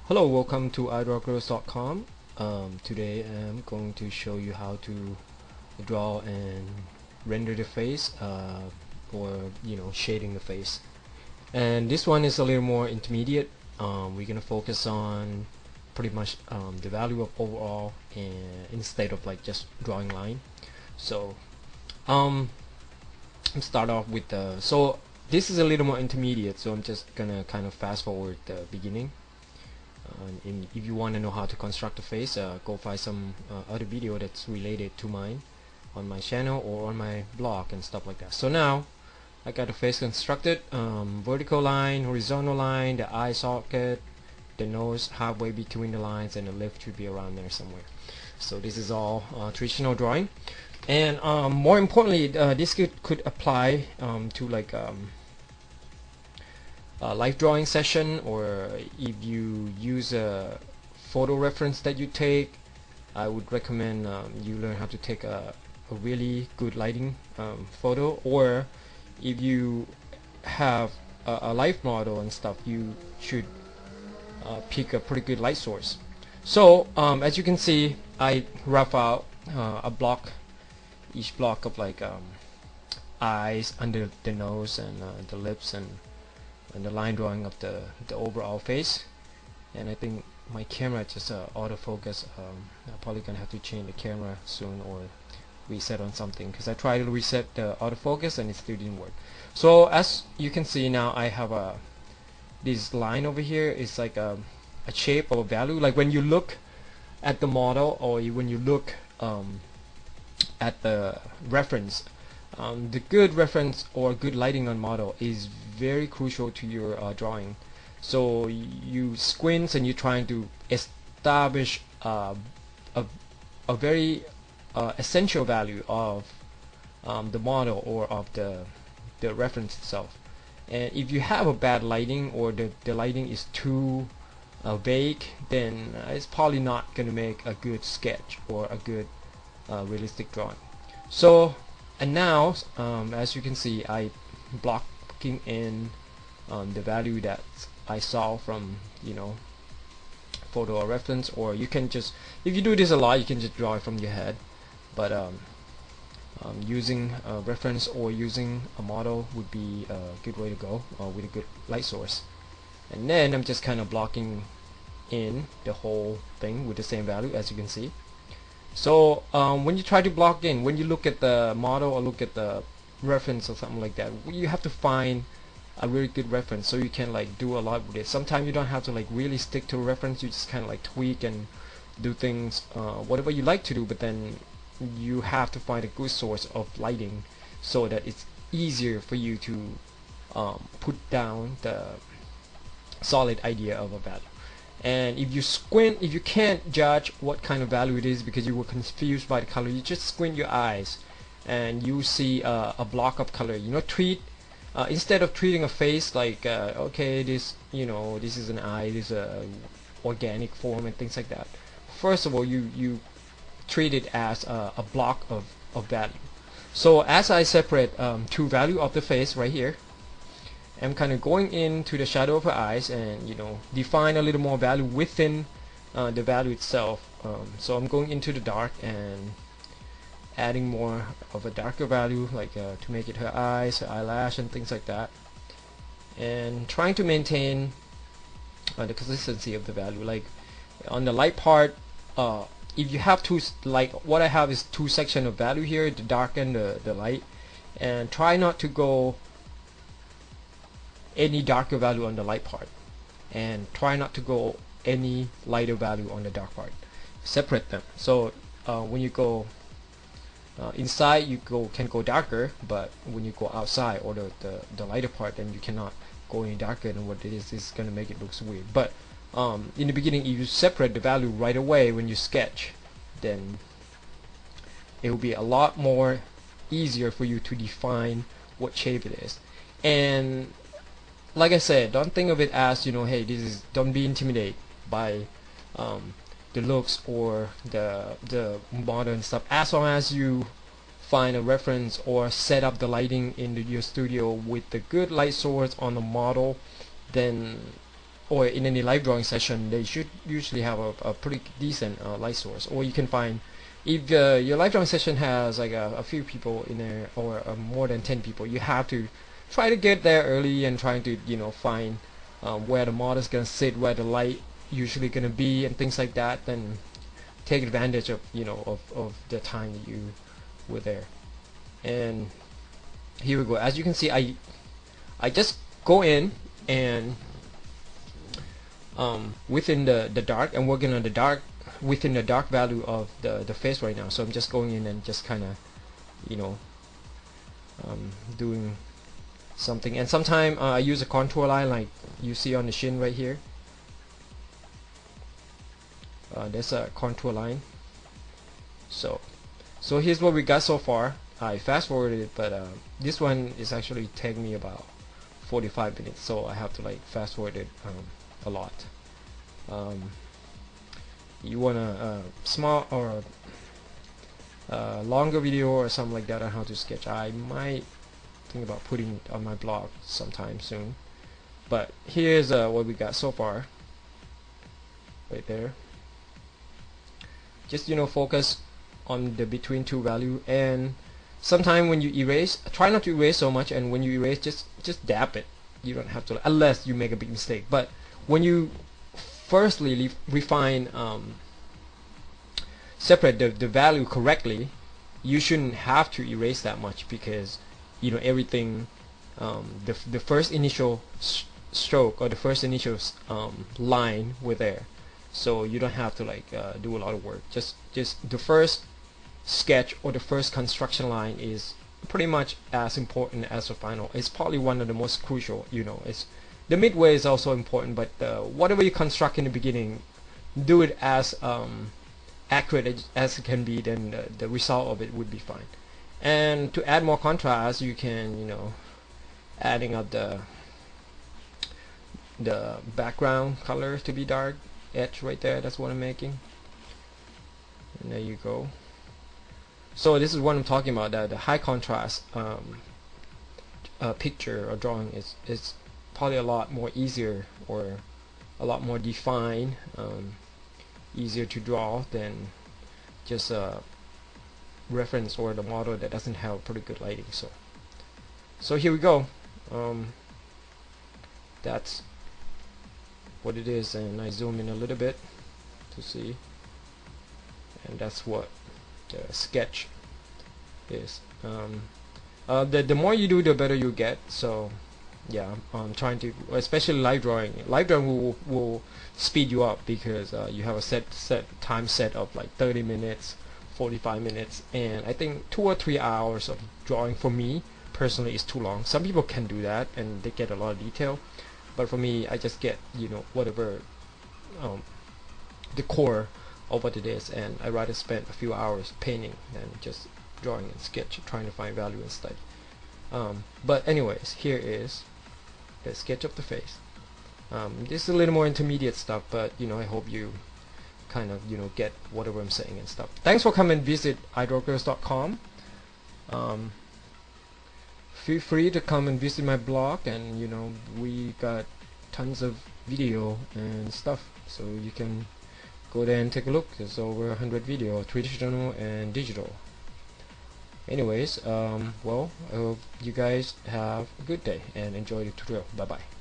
Hello, welcome to iDrawGirls.com. Today I'm going to show you how to draw and render the face, or shading the face. And this one is a little more intermediate. We're gonna focus on pretty much the value of overall, and instead of like just drawing line. So start off with so this is a little more intermediate. So I'm just gonna kind of fast forward the beginning. If you want to know how to construct a face, go find some other video that's related to mine on my channel or on my blog and stuff like that. So now I got the face constructed, vertical line, horizontal line, the eye socket, the nose halfway between the lines, and the lip should be around there somewhere. So this is all traditional drawing, and more importantly, this could apply to like live drawing session, or if you use a photo reference that you take. I would recommend you learn how to take a really good lighting photo, or if you have a live model and stuff, you should pick a pretty good light source. So as you can see, I rough out a block, each block of like eyes under the nose and the lips, and the line drawing of the overall face. And I think my camera just autofocus. I'm probably gonna have to change the camera soon or reset on something, because I tried to reset the autofocus and it still didn't work. So as you can see now, I have this line over here is like a shape or a value. Like when you look at the model, or when you look at the reference, the good reference or good lighting on model is very crucial to your drawing. So you squint and you're trying to establish a very essential value of the model or of the reference itself. And if you have a bad lighting, or the lighting is too vague, then it's probably not going to make a good sketch or a good realistic drawing. So, and now as you can see, I blocking in the value that I saw from photo or reference. Or you can just, if you do this a lot, you can just draw it from your head, but using a reference or using a model would be a good way to go, with a good light source. And then I'm just kind of blocking in the whole thing with the same value, as you can see. So when you try to block in, when you look at the model or look at the reference or something like that, you have to find a really good reference, so you can like do a lot with it. Sometimes you don't have to like really stick to a reference, you just kind of like tweak and do things whatever you like to do, but then you have to find a good source of lighting so that it's easier for you to put down the solid idea of a value. And if you squint, if you can't judge what kind of value it is because you were confused by the color, you just squint your eyes and you see a block of color. Treat instead of treating a face like okay, this this is an eye, this is a organic form and things like that. First of all, you treat it as a block of value. So as I separate two value of the face right here, I'm kind of going into the shadow of her eyes and define a little more value within the value itself. So I'm going into the dark and adding more of a darker value, like to make it her eyes, her eyelash, and things like that, and trying to maintain the consistency of the value. Like on the light part, if you have two, like what I have is two sections of value here, the dark and the light, and try not to go any darker value on the light part, and try not to go any lighter value on the dark part. Separate them. So when you go inside, you can go darker, but when you go outside, or the lighter part, then you cannot go any darker than what it is. It's gonna make it look weird. But in the beginning, if you separate the value right away when you sketch, then it will be a lot more easier for you to define what shape it is. And like I said, don't think of it as hey, don't be intimidated by the looks or the model and stuff. As long as you find a reference or set up the lighting in your studio with the good light source on the model, then or in any live drawing session, they should usually have a pretty decent light source. Or you can find, if your live drawing session has like a few people in there, or more than 10 people, you have to try to get there early and trying to find where the model is gonna sit, where the light usually gonna be, and things like that. Then take advantage of of the time that you were there. And here we go. As you can see, I just go in and within the dark, and working on the dark, within the dark value of the face right now. So I'm just going in and just kind of doing something. And sometimes I use a contour line like you see on the shin right here. There's a contour line. So here's what we got so far. I fast forwarded it, but this one is actually taking me about 45 minutes, so I have to like fast forward it a lot. You want a small or a longer video or something like that on how to sketch, I might think about putting it on my blog sometime soon. But here's what we got so far right there. Just focus on the between two value, and sometime when you erase, try not to erase so much, and when you erase, just dab it. You don't have to, unless you make a big mistake. But when you firstly refine, separate the value correctly, you shouldn't have to erase that much, because everything, the first initial stroke or the first initial line were there, so you don't have to like do a lot of work. Just the first sketch or the first construction line is pretty much as important as the final. It's probably one of the most crucial. It's the midway is also important, but whatever you construct in the beginning, do it as accurate as it can be, then the result of it would be fine. And to add more contrast, you can adding up the background color to be dark, edge right there, that's what I'm making, and there you go. So this is what I'm talking about, that the high contrast picture or drawing is probably a lot more easier, or a lot more defined, easier to draw than just a reference or the model that doesn't have pretty good lighting. So here we go. That's what it is, and I zoom in a little bit to see, and that's what the sketch is. The more you do, the better you get. So yeah, I'm trying to, especially live drawing will speed you up, because you have a set time set of like 30 minutes, 45 minutes, and I think 2 or 3 hours of drawing for me personally is too long. Some people can do that and they get a lot of detail, but for me, I just get whatever the core of what it is, and I rather spend a few hours painting than just drawing and sketch, trying to find value and stuff. But anyways, here is the sketch of the face. This is a little more intermediate stuff, but I hope you kind of get whatever I'm saying and stuff. Thanks for coming and visit idrawgirls.com. Feel free to come and visit my blog, and we got tons of video and stuff, so you can go there and take a look. There's over 100 video, traditional and digital. Anyways, well, I hope you guys have a good day and enjoy the tutorial. Bye bye.